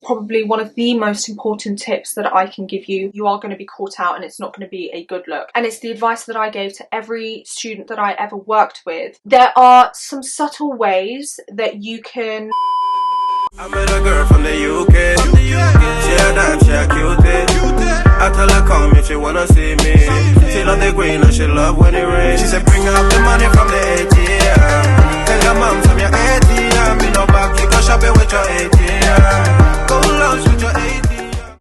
Probably one of the most important tips that I can give you. You are going to be caught out and it's not going to be a good look. And it's the advice that I gave to every student that I ever worked with. There are some subtle ways that you can... I met a girl from the UK. She a dime, she a cutie. I tell her come if she wanna see me. She love the green and she love when it rains. She said bring up the money from the ATM. Tell your mom from your ATM. Me no back, you go shopping with your ATM. Go lunch with your ATM.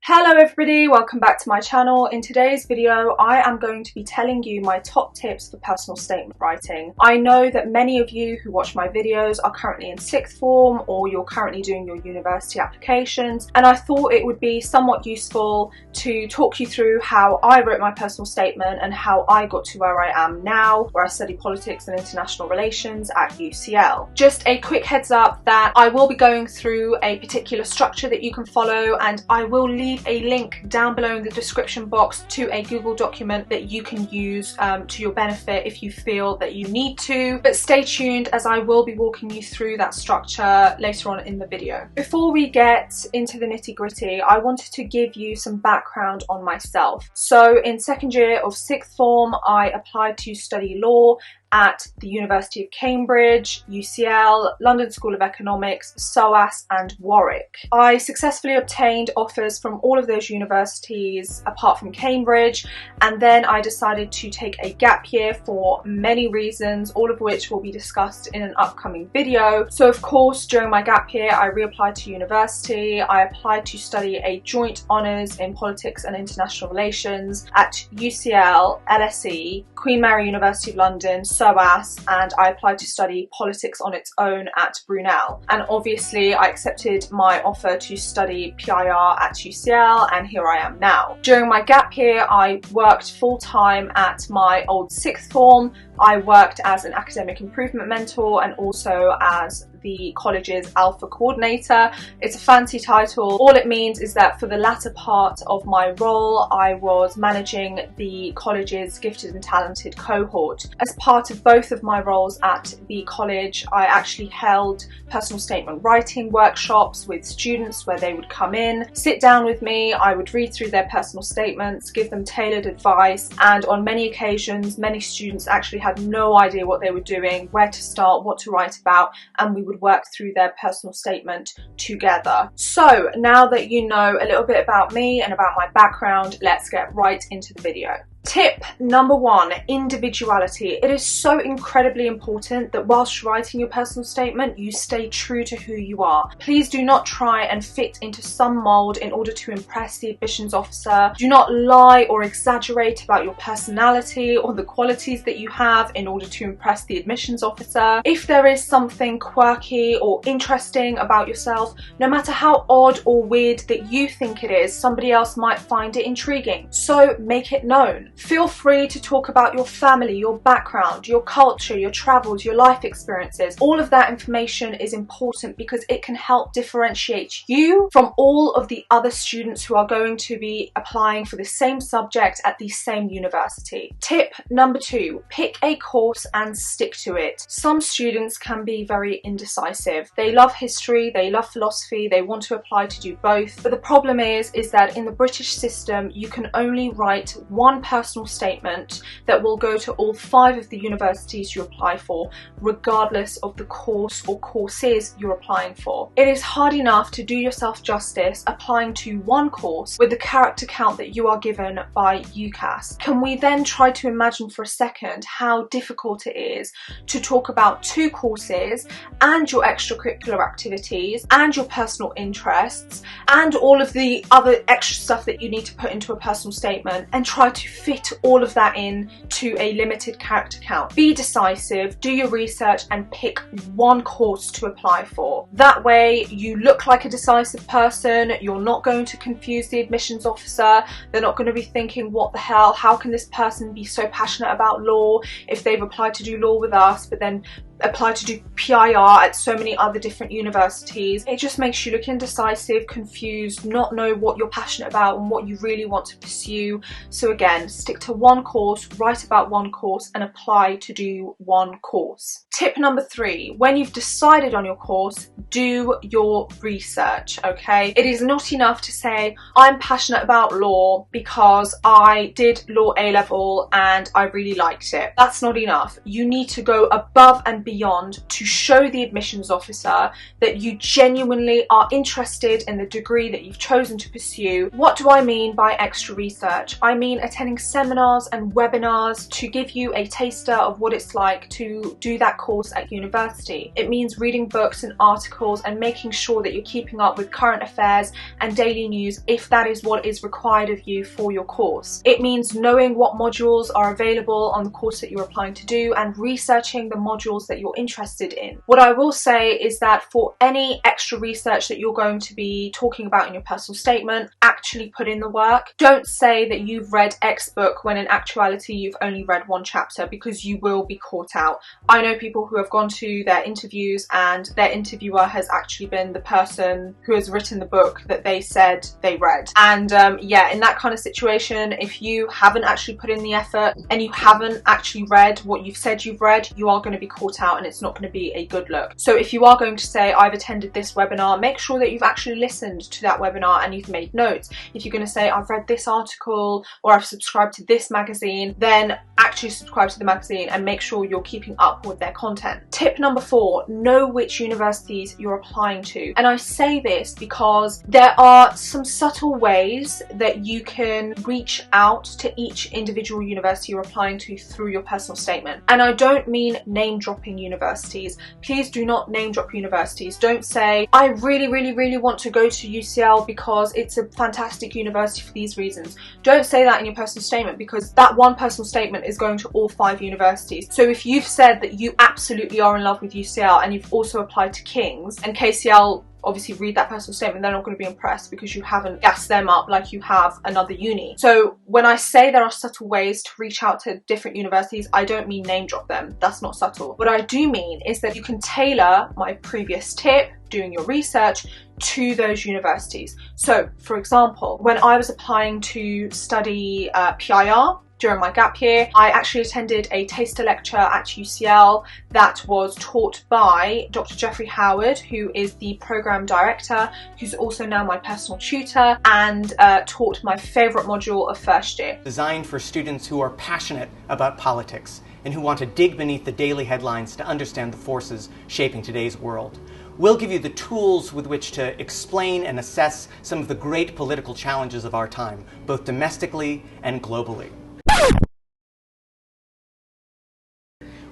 Hello everybody, welcome back to my channel. In today's video, I am going to be telling you my top tips for personal statement writing. I know that many of you who watch my videos are currently in sixth form or you're currently doing your university applications, and I thought it would be somewhat useful to talk you through how I wrote my personal statement and how I got to where I am now, where I study politics and international relations at UCL. Just a quick heads up that I will be going through a particular structure that you can follow, and I will leave a link down below in the description box to a Google document that you can use to your benefit if you feel that you need to. But stay tuned as I will be walking you through that structure later on in the video. Before we get into the nitty-gritty, I wanted to give you some background on myself. So in second year of sixth form, I applied to study law at the University of Cambridge, UCL, London School of Economics, SOAS and Warwick. I successfully obtained offers from all of those universities apart from Cambridge, and then I decided to take a gap year for many reasons, all of which will be discussed in an upcoming video. So of course during my gap year I reapplied to university. I applied to study a joint honours in politics and international relations at UCL, LSE, Queen Mary University of London, SOAS, and I applied to study politics on its own at Brunel. And obviously I accepted my offer to study PIR at UCL, and here I am now. During my gap year I worked full-time at my old sixth form. I worked as an academic improvement mentor and also as the college's alpha coordinator. It's a fancy title. All it means is that for the latter part of my role I was managing the college's gifted and talented cohort. As part of both of my roles at the college, I actually held personal statement writing workshops with students where they would come in, sit down with me, I would read through their personal statements, give them tailored advice, and on many occasions many students actually had no idea what they were doing, where to start, what to write about, and we would work through their personal statement together. So now that you know a little bit about me and about my background, let's get right into the video. Tip number one, individuality. It is so incredibly important that whilst writing your personal statement, you stay true to who you are. Please do not try and fit into some mold in order to impress the admissions officer. Do not lie or exaggerate about your personality or the qualities that you have in order to impress the admissions officer. If there is something quirky or interesting about yourself, no matter how odd or weird that you think it is, somebody else might find it intriguing. So make it known. Feel free to talk about your family, your background, your culture, your travels, your life experiences. All of that information is important because it can help differentiate you from all of the other students who are going to be applying for the same subject at the same university. Tip number two, pick a course and stick to it. Some students can be very indecisive. They love history, they love philosophy, they want to apply to do both, but the problem is that in the British system you can only write one personal statement that will go to all 5 of the universities you apply for, regardless of the course or courses you're applying for. It is hard enough to do yourself justice applying to one course with the character count that you are given by UCAS. Can we then try to imagine for a second how difficult it is to talk about 2 courses and your extracurricular activities and your personal interests and all of the other extra stuff that you need to put into a personal statement and try to fit all of that in to a limited character count. Be decisive, do your research and pick one course to apply for. That way you look like a decisive person, you're not going to confuse the admissions officer, they're not going to be thinking what the hell, how can this person be so passionate about law if they've applied to do law with us but then apply to do PIR at so many other different universities. It just makes you look indecisive, confused, not know what you're passionate about and what you really want to pursue. So again, stick to one course, write about one course and apply to do one course. Tip number 3, when you've decided on your course, do your research, okay? It is not enough to say, I'm passionate about law because I did law A-level and I really liked it. That's not enough. You need to go above and beyond to show the admissions officer that you genuinely are interested in the degree that you've chosen to pursue. What do I mean by extra research? I mean attending seminars and webinars to give you a taster of what it's like to do that course at university. It means reading books and articles and making sure that you're keeping up with current affairs and daily news if that is what is required of you for your course. It means knowing what modules are available on the course that you're applying to do and researching the modules that you're interested in. What I will say is that for any extra research that you're going to be talking about in your personal statement, actually put in the work. Don't say that you've read X book when in actuality you've only read one chapter, because you will be caught out. I know people who have gone to their interviews and their interviewer has actually been the person who has written the book that they said they read. And yeah, in that kind of situation, if you haven't actually put in the effort and you haven't actually read what you've said you've read, you are going to be caught out and it's not going to be a good look. So if you are going to say, I've attended this webinar, make sure that you've actually listened to that webinar and you've made notes. If you're going to say, I've read this article or I've subscribed to this magazine, then actually subscribe to the magazine and make sure you're keeping up with their content. Tip number 4, know which universities you're applying to. And I say this because there are some subtle ways that you can reach out to each individual university you're applying to through your personal statement. And I don't mean name dropping universities. Please do not name drop universities. Don't say, I really want to go to UCL because it's a fantastic university for these reasons. Don't say that in your personal statement, because that one personal statement is going to all 5 universities. So if you've said that you absolutely are in love with UCL and you've also applied to King's, and KCL obviously read that personal statement, they're not going to be impressed because you haven't gassed them up like you have another uni. So when I say there are subtle ways to reach out to different universities, I don't mean name drop them. That's not subtle. What I do mean is that you can tailor my previous tip, doing your research, to those universities. So for example, when I was applying to study PIR during my gap year, I actually attended a taster lecture at UCL that was taught by Dr. Jeffrey Howard, who is the program director, who's also now my personal tutor, and taught my favorite module of first year. Designed for students who are passionate about politics and who want to dig beneath the daily headlines to understand the forces shaping today's world. We'll give you the tools with which to explain and assess some of the great political challenges of our time, both domestically and globally.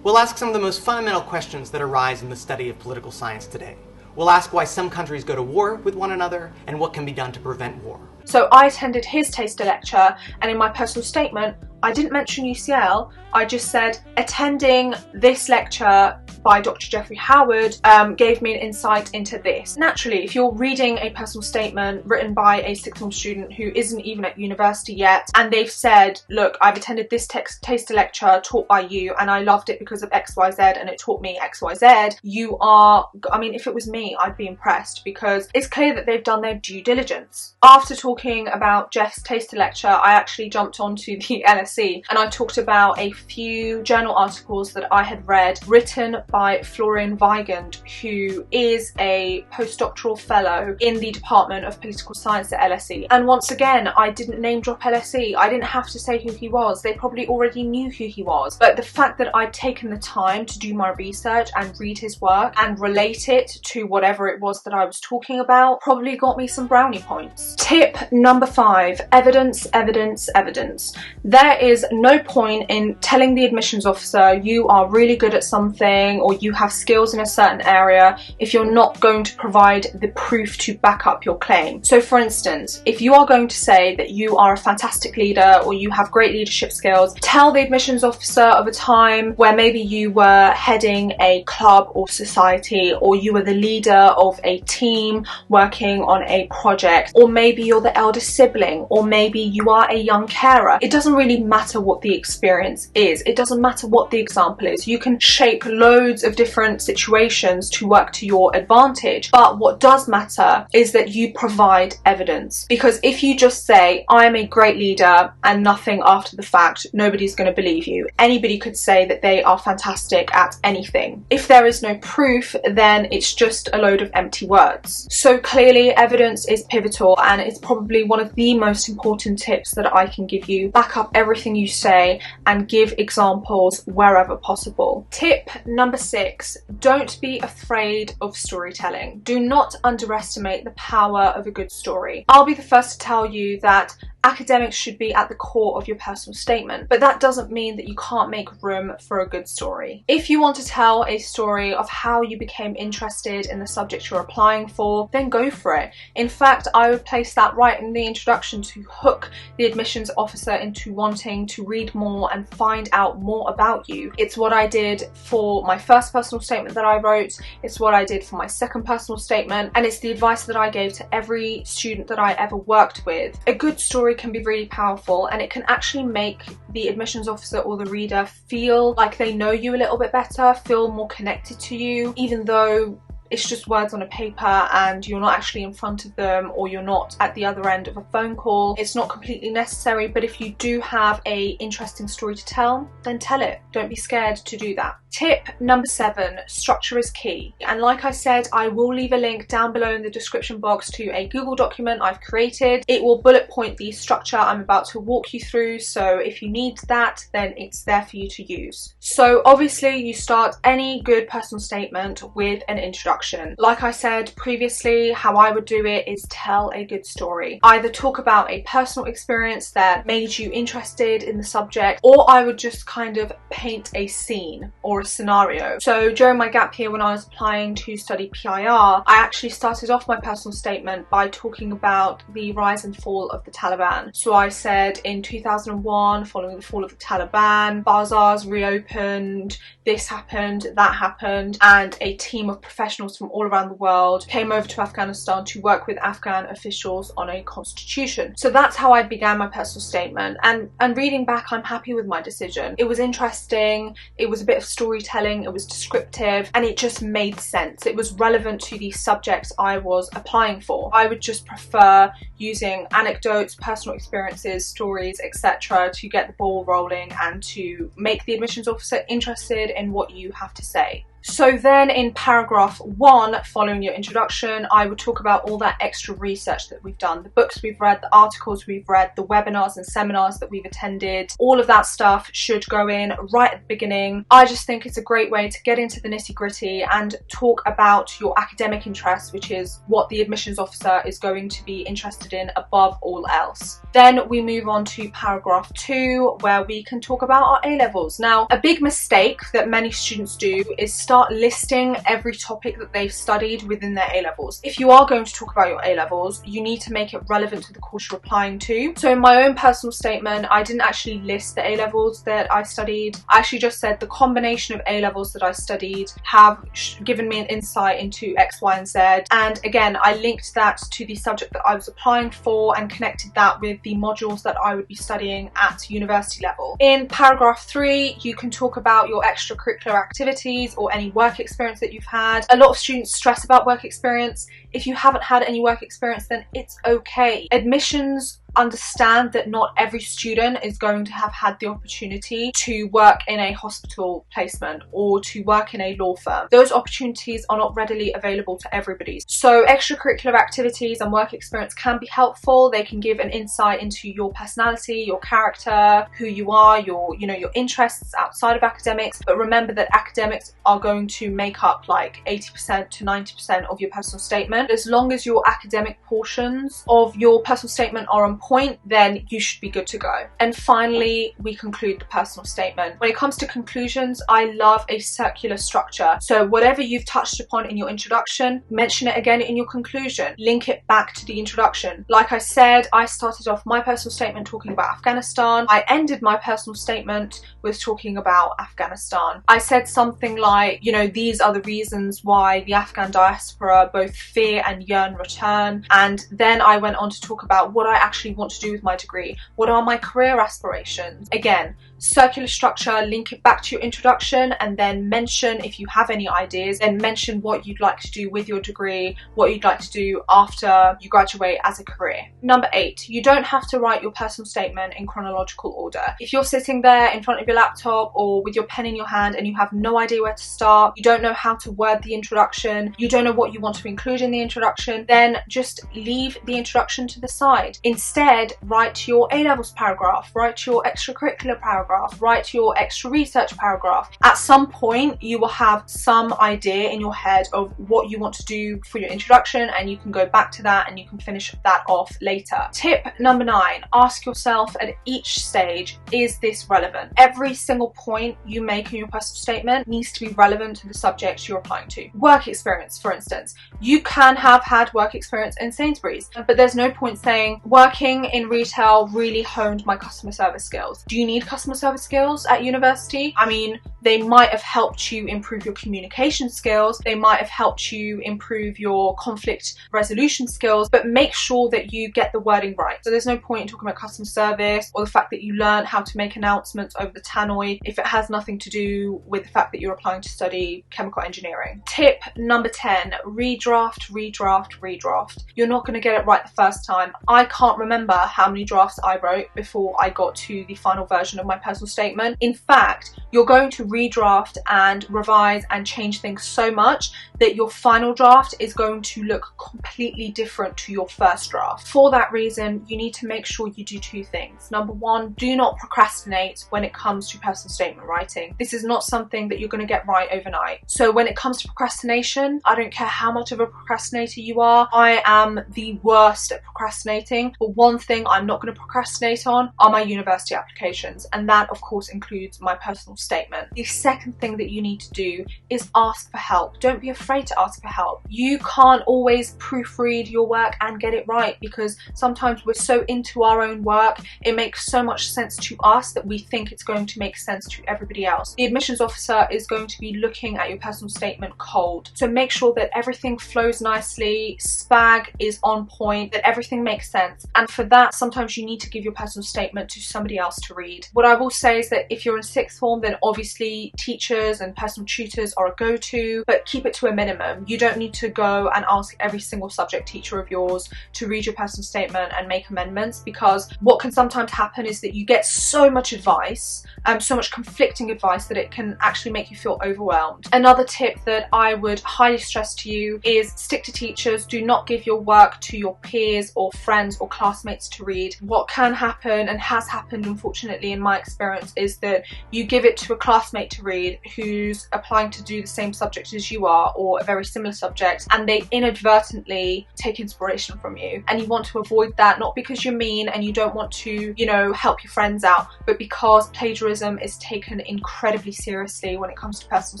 We'll ask some of the most fundamental questions that arise in the study of political science today. We'll ask why some countries go to war with one another and what can be done to prevent war. So I attended his taster lecture, and in my personal statement, I didn't mention UCL, I just said attending this lecture by Dr. Jeffrey Howard gave me an insight into this. Naturally, if you're reading a personal statement written by a sixth form student who isn't even at university yet, and they've said, look, I've attended this taster lecture taught by you and I loved it because of XYZ and it taught me XYZ, you are, I mean, if it was me, I'd be impressed, because it's clear that they've done their due diligence. After talking about Jeff's taster lecture, I actually jumped onto the LSE and I talked about a few journal articles that I had read written by Florian Weigand, who is a postdoctoral fellow in the Department of Political Science at LSE. And once again, I didn't name drop LSE. I didn't have to say who he was. They probably already knew who he was. But the fact that I'd taken the time to do my research and read his work and relate it to whatever it was that I was talking about probably got me some brownie points. Tip number 5, evidence, evidence, evidence. There is no point in telling the admissions officer you are really good at something or you have skills in a certain area if you're not going to provide the proof to back up your claim. So for instance, if you are going to say that you are a fantastic leader or you have great leadership skills, tell the admissions officer of a time where maybe you were heading a club or society, or you were the leader of a team working on a project, or maybe you're the elder sibling, or maybe you are a young carer. It doesn't really matter what the experience is. It doesn't matter what the example is. You can shape loads loads of different situations to work to your advantage, but what does matter is that you provide evidence. Because if you just say, I am a great leader, and nothing after the fact, nobody's going to believe you. Anybody could say that they are fantastic at anything. If there is no proof, then it's just a load of empty words. So clearly evidence is pivotal, and it's probably one of the most important tips that I can give you. Back up everything you say and give examples wherever possible. Tip number 6, don't be afraid of storytelling. Do not underestimate the power of a good story. I'll be the first to tell you that academics should be at the core of your personal statement, but that doesn't mean that you can't make room for a good story. If you want to tell a story of how you became interested in the subject you're applying for, then go for it. In fact, I would place that right in the introduction to hook the admissions officer into wanting to read more and find out more about you. It's what I did for my first personal statement that I wrote, it's what I did for my second personal statement, and it's the advice that I gave to every student that I ever worked with. A good story can be really powerful, and it can actually make the admissions officer or the reader feel like they know you a little bit better, feel more connected to you, even though it's just words on a paper and you're not actually in front of them, or you're not at the other end of a phone call. It's not completely necessary, but if you do have a interesting story to tell, then tell it. Don't be scared to do that. Tip number 7, structure is key. And like I said, I will leave a link down below in the description box to a Google document I've created. It will bullet point the structure I'm about to walk you through, so if you need that, then it's there for you to use. So obviously you start any good personal statement with an introduction. Like I said previously, how I would do it is tell a good story. Either talk about a personal experience that made you interested in the subject, or I would just kind of paint a scene or a scenario. So during my gap year when I was applying to study PIR, I actually started off my personal statement by talking about the rise and fall of the Taliban. So I said in 2001, following the fall of the Taliban, bazaars reopened, this happened, that happened, and a team of professionals from all around the world came over to Afghanistan to work with Afghan officials on a constitution. So that's how I began my personal statement, and reading back, I'm happy with my decision. It was interesting, it was a bit of storytelling, it was descriptive, and it just made sense. It was relevant to the subjects I was applying for. I would just prefer using anecdotes, personal experiences, stories, etc. to get the ball rolling and to make the admissions officer interested in what you have to say. So then in paragraph 1, following your introduction, I would talk about all that extra research that we've done, the books we've read, the articles we've read, the webinars and seminars that we've attended. All of that stuff should go in right at the beginning. I just think it's a great way to get into the nitty-gritty and talk about your academic interests, which is what the admissions officer is going to be interested in above all else. Then we move on to paragraph 2, where we can talk about our A-levels. Now, a big mistake that many students do is start listing every topic that they've studied within their A-levels. If you are going to talk about your A-levels, you need to make it relevant to the course you're applying to. So in my own personal statement, I didn't actually list the A-levels that I studied. I actually just said the combination of A-levels that I studied have given me an insight into X, Y, and Z. And again, I linked that to the subject that I was applying for and connected that with the modules that I would be studying at university level. In paragraph 3, you can talk about your extracurricular activities or any work experience that you've had. A lot of students stress about work experience. If you haven't had any work experience, then it's okay. Admissions understand that not every student is going to have had the opportunity to work in a hospital placement or to work in a law firm. Those opportunities are not readily available to everybody. So extracurricular activities and work experience can be helpful. They can give an insight into your personality, your character, who you are, your interests outside of academics. But remember that academics are going to make up like 80% to 90% of your personal statement. As long as your academic portions of your personal statement are on point, then you should be good to go. And finally, we conclude the personal statement. When it comes to conclusions, I love a circular structure. So whatever you've touched upon in your introduction, mention it again in your conclusion. Link it back to the introduction. Like I said, I started off my personal statement talking about Afghanistan. I ended my personal statement with talking about Afghanistan. I said something like, these are the reasons why the Afghan diaspora both fear and yearn return. And then I went on to talk about what I actually want to do with my degree. What are my career aspirations? Again, circular structure, link it back to your introduction, and then mention, if you have any ideas, then mention what you'd like to do with your degree, what you'd like to do after you graduate as a career. Number 8, you don't have to write your personal statement in chronological order. If you're sitting there in front of your laptop or with your pen in your hand and you have no idea where to start, you don't know how to word the introduction, you don't know what you want to include in the introduction, then just leave the introduction to the side. Instead, write your A-levels paragraph, write your extracurricular paragraph, write your extra research paragraph. At some point, you will have some idea in your head of what you want to do for your introduction, and you can go back to that and you can finish that off later. Tip number 9, ask yourself at each stage, is this relevant? Every single point you make in your personal statement needs to be relevant to the subject you're applying to. Work experience, for instance. You can have had work experience in Sainsbury's, but there's no point saying, working in retail really honed my customer service skills. Do you need customer service skills at university? I mean, they might have helped you improve your communication skills, they might have helped you improve your conflict resolution skills, but make sure that you get the wording right. So there's no point in talking about customer service or the fact that you learn how to make announcements over the tannoy if it has nothing to do with the fact that you're applying to study chemical engineering. Tip number 10, redraft, redraft, redraft. You're not going to get it right the first time. I can't remember how many drafts I wrote before I got to the final version of my personal statement. In fact, you're going to redraft and revise and change things so much that your final draft is going to look completely different to your first draft. For that reason, you need to make sure you do 2 things. Number 1, do not procrastinate when it comes to personal statement writing. This is not something that you're going to get right overnight. So when it comes to procrastination, I don't care how much of a procrastinator you are. I am the worst at procrastinating, but one thing I'm not going to procrastinate on are my university applications, and that of course includes my personal statement. The second thing that you need to do is ask for help. Don't be afraid to ask for help. You can't always proofread your work and get it right, because sometimes we're so into our own work, it makes so much sense to us that we think it's going to make sense to everybody else. The admissions officer is going to be looking at your personal statement cold, so make sure that everything flows nicely, spag is on point, that everything makes sense, and for that sometimes you need to give your personal statement to somebody else to read. What I will say is that if you're in 6th form, then obviously teachers and personal tutors are a go-to, but keep it to a minimum. You don't need to go and ask every single subject teacher of yours to read your personal statement and make amendments, because what can sometimes happen is that you get so much advice, so much conflicting advice, that it can actually make you feel overwhelmed. Another tip that I would highly stress to you is stick to teachers. Do not give your work to your peers or friends or classmates to read. What can happen, and has happened unfortunately in my experience, is that you give it to a classmate to read who's applying to do the same subject as you are, or a very similar subject, and they inadvertently take inspiration from you. And you want to avoid that, not because you're mean and you don't want to, you know, help your friends out, but because plagiarism is taken incredibly seriously when it comes to personal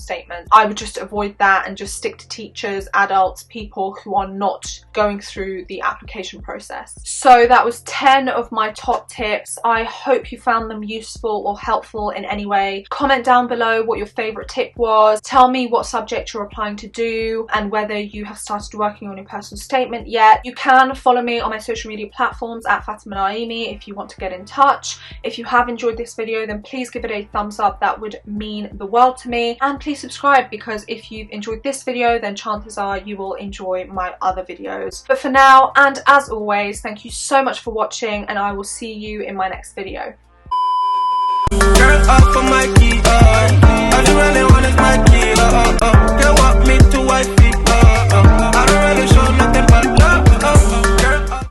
statements. I would just avoid that and just stick to teachers, adults, people who are not going through the application process. So that was 10 of my top tips. I hope you found them useful or helpful in any way. Comment down below what your favorite tip was. Tell me what subject you're applying to do and whether you have started working on your personal statement yet. You can follow me on my social media platforms at Fatima Naimi if you want to get in touch. If you have enjoyed this video, then please give it a thumbs up. That would mean the world to me. And please subscribe, because if you've enjoyed this video, then chances are you will enjoy my other videos. But for now, and as always, thank you so much for watching, and I will see you in my next video. Girl, up for my key, all you really want is my key,